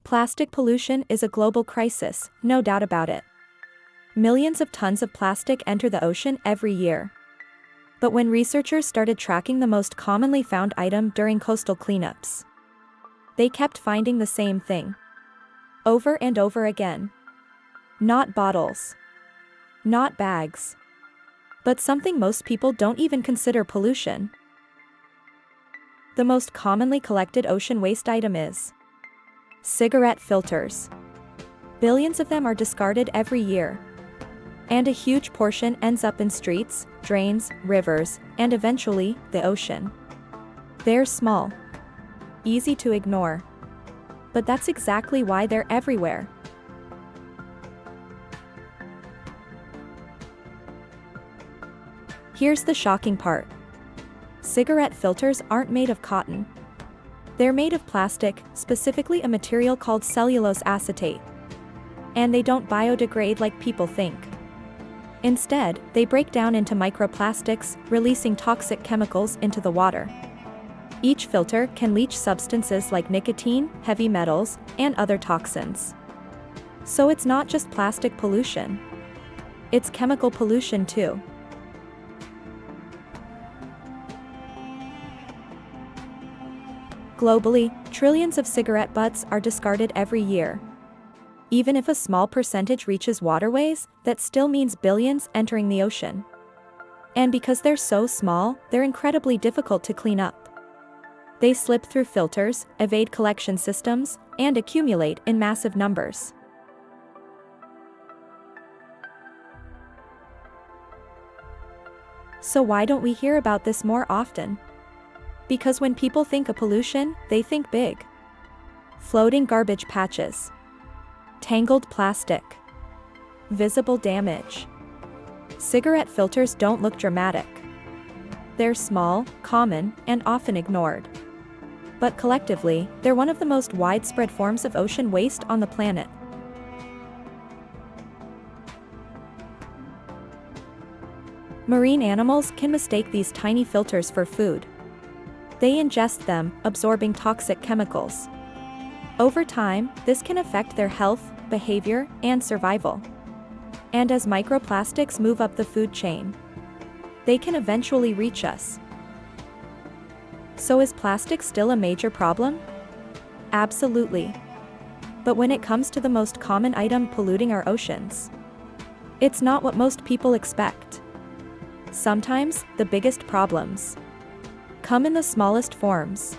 Plastic pollution is a global crisis, no doubt about it. Millions of tons of plastic enter the ocean every year. But when researchers started tracking the most commonly found item during coastal cleanups, they kept finding the same thing. Over and over again. Not bottles. Not bags. But something most people don't even consider pollution. The most commonly collected ocean waste item is cigarette filters. Billions of them are discarded every year. And a huge portion ends up in streets, drains, rivers, and eventually, the ocean. They're small. Easy to ignore. But that's exactly why they're everywhere. Here's the shocking part. Cigarette filters aren't made of cotton. They're made of plastic, specifically a material called cellulose acetate. And they don't biodegrade like people think. Instead, they break down into microplastics, releasing toxic chemicals into the water. Each filter can leach substances like nicotine, heavy metals, and other toxins. So it's not just plastic pollution. It's chemical pollution too. Globally, trillions of cigarette butts are discarded every year. Even if a small percentage reaches waterways, that still means billions entering the ocean. And because they're so small, they're incredibly difficult to clean up. They slip through filters, evade collection systems, and accumulate in massive numbers. So why don't we hear about this more often? Because when people think of pollution, they think big. Floating garbage patches. Tangled plastic. Visible damage. Cigarette filters don't look dramatic. They're small, common, and often ignored. But collectively, they're one of the most widespread forms of ocean waste on the planet. Marine animals can mistake these tiny filters for food. They ingest them, absorbing toxic chemicals. Over time, this can affect their health, behavior, and survival. And as microplastics move up the food chain, they can eventually reach us. So is plastic still a major problem? Absolutely. But when it comes to the most common item polluting our oceans, it's not what most people expect. Sometimes, the biggest problems come in the smallest forms.